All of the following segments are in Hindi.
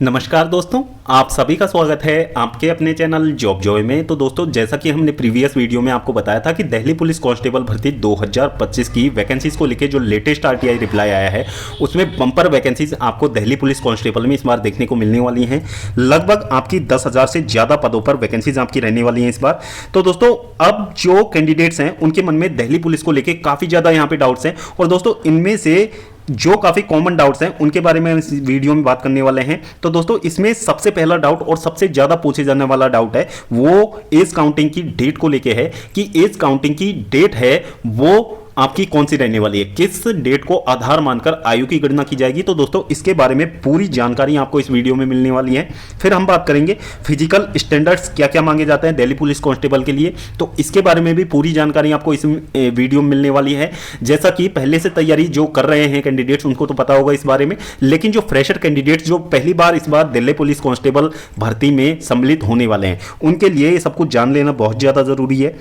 नमस्कार दोस्तों, आप सभी का स्वागत है आपके अपने चैनल जॉब जॉय में। तो दोस्तों, जैसा कि हमने प्रीवियस वीडियो में आपको बताया था कि दिल्ली पुलिस कांस्टेबल भर्ती 2025 की वैकेंसीज को लेकर जो लेटेस्ट आरटीआई रिप्लाई आया है, उसमें बम्पर वैकेंसीज आपको दिल्ली पुलिस कांस्टेबल में इस बार देखने को मिलने वाली हैं। लगभग आपकी 10,000 से ज़्यादा पदों पर वैकेंसीज आपकी रहने वाली हैं इस बार। तो दोस्तों, अब जो कैंडिडेट्स हैं उनके मन में दिल्ली पुलिस को लेकर काफ़ी ज़्यादा यहाँ पे डाउट्स हैं, और दोस्तों इनमें से जो काफ़ी कॉमन डाउट्स हैं उनके बारे में इस वीडियो में बात करने वाले हैं। तो दोस्तों, इसमें सबसे पहला डाउट और सबसे ज़्यादा पूछे जाने वाला डाउट है वो एज काउंटिंग की डेट को लेके है कि एज काउंटिंग की डेट है वो आपकी कौन सी रहने वाली है, किस डेट को आधार मानकर आयु की गणना की जाएगी। तो दोस्तों, इसके बारे में पूरी जानकारी आपको इस वीडियो में मिलने वाली है। फिर हम बात करेंगे फिजिकल स्टैंडर्ड्स क्या क्या मांगे जाते हैं दिल्ली पुलिस कांस्टेबल के लिए, तो इसके बारे में भी पूरी जानकारी आपको इस वीडियो में मिलने वाली है। जैसा कि पहले से तैयारी जो कर रहे हैं कैंडिडेट्स उनको तो पता होगा इस बारे में, लेकिन जो फ्रेशर कैंडिडेट्स जो पहली बार इस बार दिल्ली पुलिस कांस्टेबल भर्ती में सम्मिलित होने वाले हैं उनके लिए ये सब कुछ जान लेना बहुत ज़्यादा ज़रूरी है।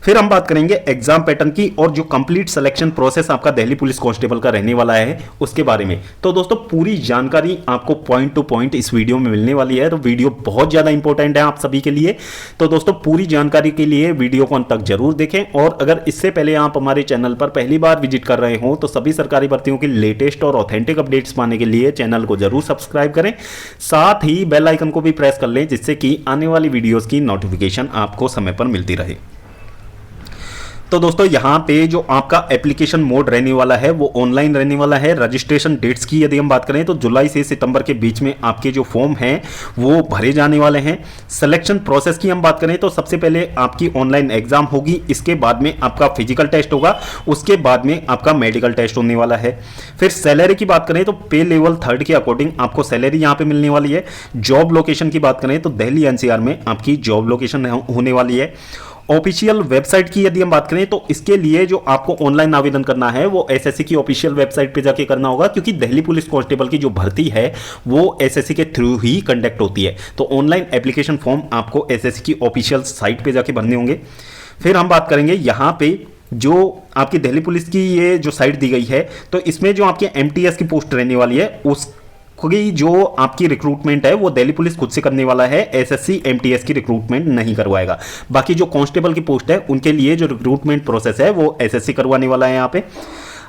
फिर हम बात करेंगे एग्जाम पैटर्न की और जो कंप्लीट सिलेक्शन प्रोसेस आपका दिल्ली पुलिस कांस्टेबल का रहने वाला है उसके बारे में। तो दोस्तों, पूरी जानकारी आपको पॉइंट टू पॉइंट इस वीडियो में मिलने वाली है, तो वीडियो बहुत ज़्यादा इंपॉर्टेंट है आप सभी के लिए। तो दोस्तों, पूरी जानकारी के लिए वीडियो को अंत तक जरूर देखें, और अगर इससे पहले आप हमारे चैनल पर पहली बार विजिट कर रहे हो तो सभी सरकारी भर्तियों की लेटेस्ट और ऑथेंटिक अपडेट्स पाने के लिए चैनल को जरूर सब्सक्राइब करें, साथ ही बेल आइकन को भी प्रेस कर लें जिससे कि आने वाली वीडियोज़ की नोटिफिकेशन आपको समय पर मिलती रहे। तो दोस्तों, यहाँ पे जो आपका एप्लीकेशन मोड रहने वाला है वो ऑनलाइन रहने वाला है। रजिस्ट्रेशन डेट्स की यदि हम बात करें तो जुलाई से सितंबर के बीच में आपके जो फॉर्म हैं वो भरे जाने वाले हैं। सिलेक्शन प्रोसेस की हम बात करें तो सबसे पहले आपकी ऑनलाइन एग्जाम होगी, इसके बाद में आपका फिजिकल टेस्ट होगा, उसके बाद में आपका मेडिकल टेस्ट होने वाला है। फिर सैलरी की बात करें तो पे लेवल 3 के अकॉर्डिंग आपको सैलरी यहाँ पे मिलने वाली है। जॉब लोकेशन की बात करें तो दिल्ली एनसीआर में आपकी जॉब लोकेशन होने वाली है। ऑफिशियल वेबसाइट की यदि हम बात करें तो इसके लिए जो आपको ऑनलाइन आवेदन करना है वो एसएससी की ऑफिशियल वेबसाइट पे जाके करना होगा, क्योंकि दिल्ली पुलिस कांस्टेबल की जो भर्ती है वो एसएससी के थ्रू ही कंडक्ट होती है। तो ऑनलाइन एप्लीकेशन फॉर्म आपको एसएससी की ऑफिशियल साइट पे जाके भरने होंगे। फिर हम बात करेंगे यहाँ पे जो आपकी दिल्ली पुलिस की ये जो साइट दी गई है, तो इसमें जो आपकी एमटीएस की पोस्ट रहने वाली है उस क्योंकि जो आपकी रिक्रूटमेंट है वो दिल्ली पुलिस खुद से करने वाला है, एसएससी एमटीएस की रिक्रूटमेंट नहीं करवाएगा। बाकी जो कांस्टेबल की पोस्ट है उनके लिए जो रिक्रूटमेंट प्रोसेस है वो एसएससी करवाने वाला है। यहाँ पे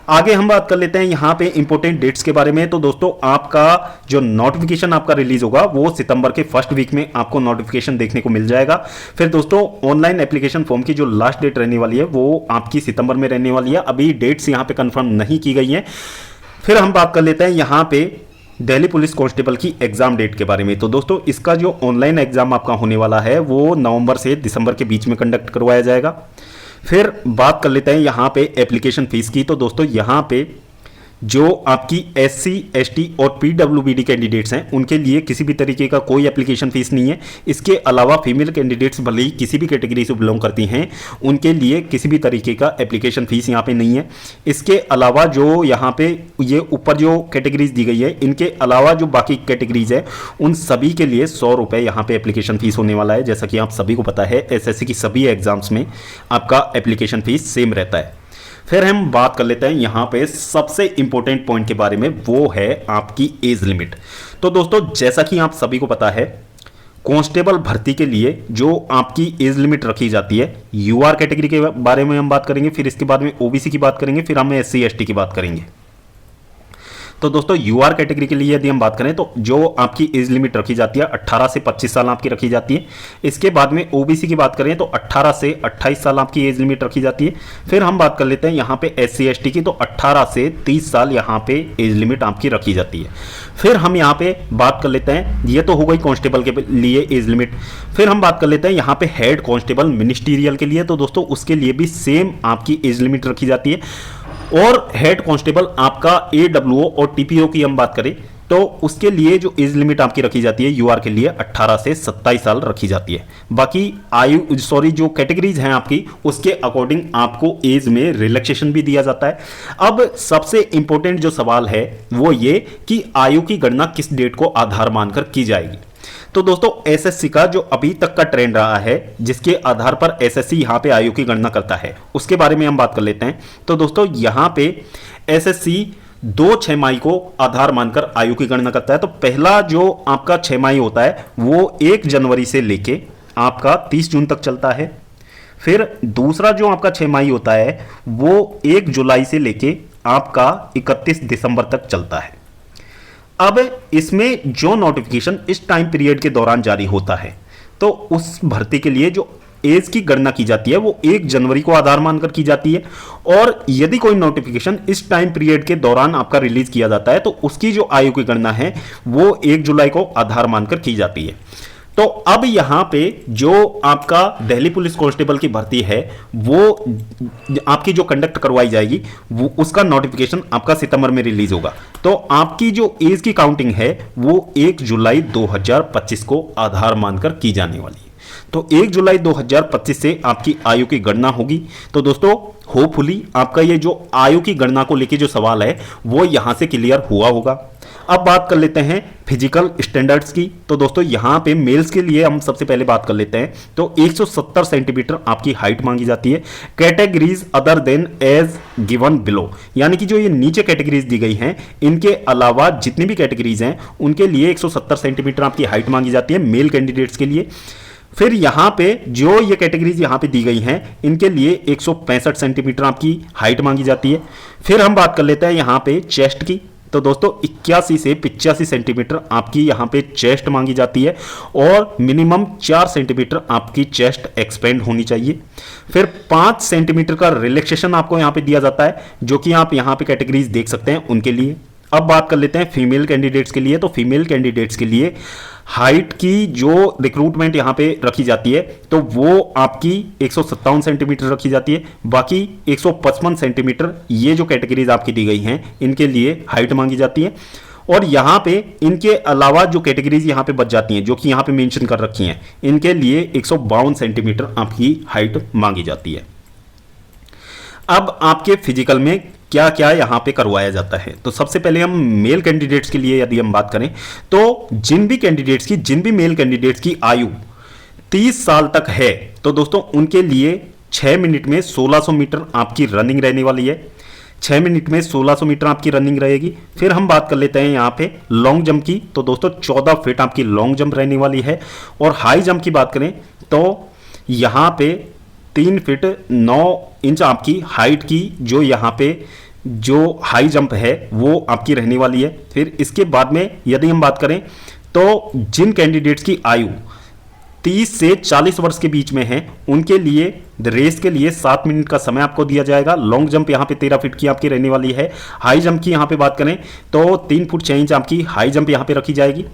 आगे हम बात कर लेते हैं यहाँ पे इंपॉर्टेंट डेट्स के बारे में। तो दोस्तों, आपका जो नोटिफिकेशन आपका रिलीज होगा वो सितंबर के फर्स्ट वीक में आपको नोटिफिकेशन देखने को मिल जाएगा। फिर दोस्तों, ऑनलाइन एप्लीकेशन फॉर्म की जो लास्ट डेट रहने वाली है वो आपकी सितंबर में रहने वाली है। अभी डेट्स यहाँ पे कंफर्म नहीं की गई हैं। फिर हम बात कर लेते हैं यहाँ पे दिल्ली पुलिस कांस्टेबल की एग्जाम डेट के बारे में। तो दोस्तों, इसका जो ऑनलाइन एग्जाम आपका होने वाला है वो नवंबर से दिसंबर के बीच में कंडक्ट करवाया जाएगा। फिर बात कर लेते हैं यहाँ पे एप्लीकेशन फीस की। तो दोस्तों, यहाँ पे जो आपकी एससी, एसटी और पीडब्ल्यूबीडी कैंडिडेट्स हैं उनके लिए किसी भी तरीके का कोई एप्लीकेशन फीस नहीं है। इसके अलावा फीमेल कैंडिडेट्स भले ही किसी भी कैटेगरी से बिलोंग करती हैं उनके लिए किसी भी तरीके का एप्लीकेशन फीस यहाँ पे नहीं है। इसके अलावा जो यहाँ पे ये ऊपर जो कैटेगरीज दी गई है इनके अलावा जो बाकी कैटेगरीज है उन सभी के लिए 100 रुपये यहाँ पे एप्लीकेशन फीस होने वाला है। जैसा कि आप सभी को पता है, एसएससी की सभी एग्जाम्स में आपका एप्लीकेशन फीस सेम रहता है। फिर हम बात कर लेते हैं यहाँ पे सबसे इंपॉर्टेंट पॉइंट के बारे में, वो है आपकी एज लिमिट। तो दोस्तों, जैसा कि आप सभी को पता है, कांस्टेबल भर्ती के लिए जो आपकी एज लिमिट रखी जाती है, यूआर कैटेगरी के बारे में हम बात करेंगे, फिर इसके बाद में ओबीसी की बात करेंगे, फिर हम एससी एसटी की बात करेंगे। तो दोस्तों, यूआर कैटेगरी के लिए यदि हम बात करें तो जो आपकी एज लिमिट रखी जाती है 18 से 25 साल आपकी रखी जाती है। इसके बाद में ओबीसी की बात करें तो 18 से 28 साल आपकी एज लिमिट रखी जाती है। फिर हम बात कर लेते हैं यहाँ पे एससी एसटी की, तो 18 से 30 साल यहाँ पे एज लिमिट आपकी रखी जाती है। फिर हम यहाँ पे बात कर लेते हैं, ये तो हो गई कांस्टेबल के लिए एज लिमिट। फिर हम बात कर लेते हैं यहाँ पे हेड कांस्टेबल मिनिस्टीरियल के लिए। तो दोस्तों, उसके लिए भी सेम आपकी एज लिमिट रखी जाती है। और हेड कांस्टेबल आपका एडब्ल्यूओ और टीपीओ की हम बात करें तो उसके लिए जो एज लिमिट आपकी रखी जाती है यूआर के लिए 18 से 27 साल रखी जाती है। बाकी जो कैटेगरीज हैं आपकी उसके अकॉर्डिंग आपको एज में रिलैक्सेशन भी दिया जाता है। अब सबसे इंपॉर्टेंट जो सवाल है वो ये कि आयु की गणना किस डेट को आधार मानकर की जाएगी। तो दोस्तों, एसएससी का जो अभी तक का ट्रेंड रहा है जिसके आधार पर एसएससी यहाँ पे आयु की गणना करता है उसके बारे में हम बात कर लेते हैं। तो दोस्तों, यहाँ पे एसएससी दो छमाही को आधार मानकर आयु की गणना करता है। तो पहला जो आपका छमाही होता है वो 1 जनवरी से लेके आपका 30 जून तक चलता है। फिर दूसरा जो आपका छमाही होता है वो 1 जुलाई से लेके आपका 31 दिसंबर तक चलता है। अब इसमें जो नोटिफिकेशन इस टाइम पीरियड के दौरान जारी होता है तो उस भर्ती के लिए जो एज की गणना की जाती है वो 1 जनवरी को आधार मानकर की जाती है। और यदि कोई नोटिफिकेशन इस टाइम पीरियड के दौरान आपका रिलीज किया जाता है तो उसकी जो आयु की गणना है वो 1 जुलाई को आधार मानकर की जाती है। तो अब यहां पे जो आपका दिल्ली पुलिस कांस्टेबल की भर्ती है वो आपकी जो कंडक्ट करवाई जाएगी वो उसका नोटिफिकेशन आपका सितंबर में रिलीज होगा। तो आपकी जो एज की काउंटिंग है वो 1 जुलाई 2025 को आधार मानकर की जाने वाली है। तो 1 जुलाई 2025 से आपकी आयु की गणना होगी। तो दोस्तों होपफुली आपका ये जो आयु की गणना को लेके जो सवाल है वो यहां से क्लियर हुआ होगा। अब बात कर लेते हैं फिजिकल स्टैंडर्ड्स की। तो दोस्तों यहां पे मेल्स के लिए हम सबसे पहले बात कर लेते हैं। तो 170 सेंटीमीटर आपकी हाइट मांगी जाती है। Categories other than as given below, यानी कि जो ये नीचे कैटेगरीज दी गई हैं इनके अलावा जितनी भी कैटेगरीज हैं उनके लिए 170 सेंटीमीटर आपकी हाइट मांगी जाती है मेल कैंडिडेट्स के लिए। फिर यहां पे जो ये कैटेगरीज यहां पे दी गई हैं इनके लिए 165 सेंटीमीटर आपकी हाइट मांगी जाती है। फिर हम बात कर लेते हैं यहां पे चेस्ट की। तो दोस्तों 81 से 85 सेंटीमीटर आपकी यहां पे चेस्ट मांगी जाती है और मिनिमम 4 सेंटीमीटर आपकी चेस्ट एक्सपेंड होनी चाहिए। फिर 5 सेंटीमीटर का रिलैक्सेशन आपको यहां पे दिया जाता है जो कि आप यहां पे कैटेगरीज देख सकते हैं उनके लिए। अब बात कर लेते हैं फीमेल कैंडिडेट्स के लिए। तो फीमेल कैंडिडेट्स के लिए हाइट की जो रिक्रूटमेंट यहां पे रखी जाती है तो वो आपकी 157 सेंटीमीटर रखी जाती है। बाकी 155 सेंटीमीटर ये जो कैटेगरीज आपकी दी गई हैं इनके लिए हाइट मांगी जाती है। और यहां पे इनके अलावा जो कैटेगरीज यहां पे बच जाती हैं जो कि यहां पे मेंशन कर रखी हैं इनके लिए 152 सेंटीमीटर आपकी हाइट मांगी जाती है। अब आपके फिजिकल में क्या क्या यहां पे करवाया जाता है। तो सबसे पहले हम मेल कैंडिडेट्स के लिए यदि हम बात करें तो जिन भी मेल कैंडिडेट्स की आयु 30 साल तक है तो दोस्तों उनके लिए 6 मिनट में 1600 मीटर आपकी रनिंग रहने वाली है। 6 मिनट में 1600 मीटर आपकी रनिंग रहेगी। फिर हम बात कर लेते हैं यहाँ पे लॉन्ग जंप की। तो दोस्तों 14 फीट आपकी लॉन्ग जंप रहने वाली है। और हाई जंप की बात करें तो यहाँ पे 3 फीट 9 इंच आपकी हाइट की जो यहाँ पे जो हाई जंप है वो आपकी रहने वाली है। फिर इसके बाद में यदि हम बात करें तो जिन कैंडिडेट्स की आयु 30 से 40 वर्ष के बीच में है उनके लिए रेस के लिए 7 मिनट का समय आपको दिया जाएगा। लॉन्ग जंप यहाँ पे 13 फीट की आपकी रहने वाली है। हाई जंप की यहाँ पे बात करें तो 3 फुट 6 इंच आपकी हाई जंप यहाँ पे रखी जाएगी।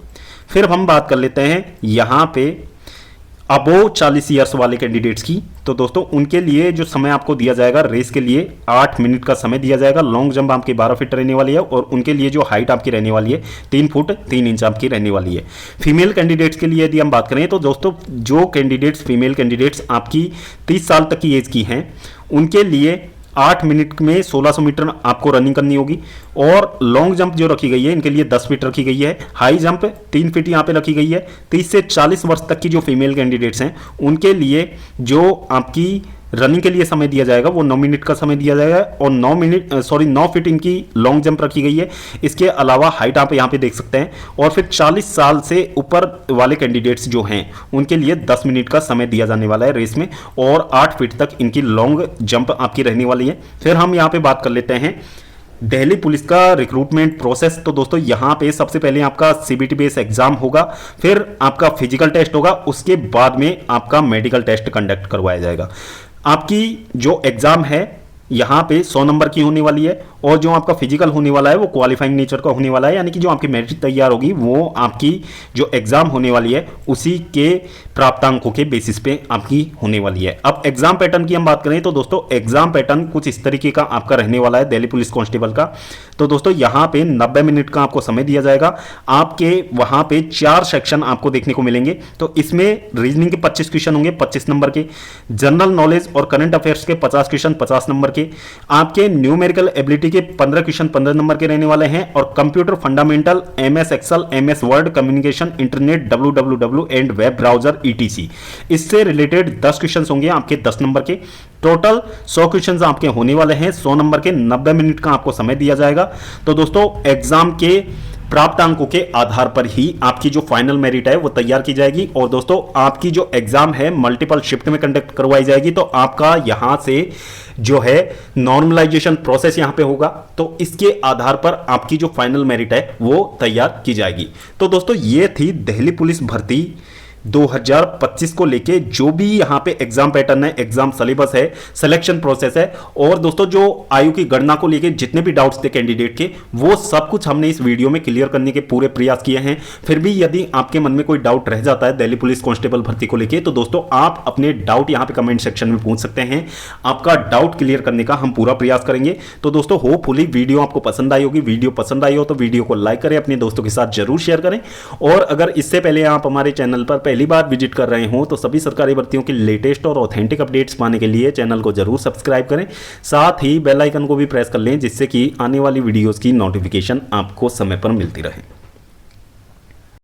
फिर हम बात कर लेते हैं यहाँ पे अबोव 40 ईयर्स वाले कैंडिडेट्स की। तो दोस्तों उनके लिए जो समय आपको दिया जाएगा रेस के लिए 8 मिनट का समय दिया जाएगा। लॉन्ग जंप आपकी 12 फीट रहने वाली है और उनके लिए जो हाइट आपकी रहने वाली है 3 फुट 3 इंच आपकी रहने वाली है। फीमेल कैंडिडेट्स के लिए यदि हम बात करें तो दोस्तों जो कैंडिडेट्स फीमेल कैंडिडेट्स आपकी 30 साल तक की एज की हैं उनके लिए 8 मिनट में 1600 मीटर आपको रनिंग करनी होगी। और लॉन्ग जंप जो रखी गई है इनके लिए 10 फीट रखी गई है। हाई जंप 3 फीट यहाँ पे रखी गई है। 30 से 40 वर्ष तक की जो फीमेल कैंडिडेट्स हैं उनके लिए जो आपकी रनिंग के लिए समय दिया जाएगा वो 9 मिनट का समय दिया जाएगा। और 9 फीट इनकी लॉन्ग जंप रखी गई है। इसके अलावा हाइट आप यहाँ पे देख सकते हैं। और फिर 40 साल से ऊपर वाले कैंडिडेट्स जो हैं उनके लिए 10 मिनट का समय दिया जाने वाला है रेस में। और 8 फीट तक इनकी लॉन्ग जंप आपकी रहने वाली है। फिर हम यहाँ पे बात कर लेते हैं दिल्ली पुलिस का रिक्रूटमेंट प्रोसेस। तो दोस्तों यहाँ पे सबसे पहले आपका सीबीटी बेस एग्जाम होगा। फिर आपका फिजिकल टेस्ट होगा। उसके बाद में आपका मेडिकल टेस्ट कंडक्ट करवाया जाएगा। आपकी जो एग्जाम है यहाँ पे 100 नंबर की होने वाली है। और जो आपका फिजिकल होने वाला है वो क्वालिफाइंग नेचर का होने वाला है, यानी कि जो आपकी मेरिट तैयार होगी वो आपकी जो एग्जाम होने वाली है उसी के प्राप्तांकों के बेसिस पे आपकी होने वाली है। अब एग्जाम पैटर्न की हम बात करें तो दोस्तों एग्जाम पैटर्न कुछ इस तरीके का आपका रहने वाला है दिल्ली पुलिस कांस्टेबल का। तो दोस्तों यहाँ पे 90 मिनट का आपको समय दिया जाएगा। आपके वहां पे 4 सेक्शन आपको देखने को मिलेंगे। तो इसमें रीजनिंग के 25 क्वेश्चन होंगे 25 नंबर के, जनरल नॉलेज और करंट अफेयर्स के 50 क्वेश्चन 50 नंबर के, आपके न्यूमेरिकल एबिलिटी के 15 क्वेश्चन 15 नंबर के रहने वाले हैं और computer fundamental, MS Excel, MS Word, communication, internet, www and web browser ETC, इससे रिलेटेड 10 क्वेश्चन होंगे आपके 10 नंबर के। टोटल 100 क्वेश्चन आपके होने वाले हैं, 100 नंबर के, 90 मिनट का आपको समय दिया जाएगा। तो दोस्तों एग्जाम के प्राप्त अंकों के आधार पर ही आपकी जो फाइनल मेरिट है वो तैयार की जाएगी। और दोस्तों आपकी जो एग्जाम है मल्टीपल शिफ्ट में कंडक्ट करवाई जाएगी, तो आपका यहां से जो है नॉर्मलाइजेशन प्रोसेस यहां पे होगा, तो इसके आधार पर आपकी जो फाइनल मेरिट है वो तैयार की जाएगी। तो दोस्तों ये थी दिल्ली पुलिस भर्ती 2025 को लेके जो भी यहां पे एग्जाम पैटर्न है, एग्जाम सिलेबस है, सिलेक्शन प्रोसेस है, और दोस्तों जो आयु की गणना को लेके जितने भी डाउट्स थे कैंडिडेट के, वो सब कुछ हमने इस वीडियो में क्लियर करने के पूरे प्रयास किए हैं। फिर भी यदि आपके मन में कोई डाउट रह जाता है दिल्ली पुलिस कांस्टेबल भर्ती को लेके, तो दोस्तों आप अपने डाउट यहां पे कमेंट सेक्शन में पूछ सकते हैं। आपका डाउट क्लियर करने का हम पूरा प्रयास करेंगे। तो दोस्तों होपफुली वीडियो आपको पसंद आई होगी। वीडियो पसंद आई हो तो वीडियो को लाइक करें, अपने दोस्तों के साथ जरूर शेयर करें। और अगर इससे पहले आप हमारे चैनल पर पहली बार विजिट कर रहे हो तो सभी सरकारी भर्तियों की लेटेस्ट और ऑथेंटिक अपडेट्स पाने के लिए चैनल को जरूर सब्सक्राइब करें, साथ ही बेल आइकन को भी प्रेस कर लें, जिससे कि आने वाली वीडियोस की नोटिफिकेशन आपको समय पर मिलती रहे।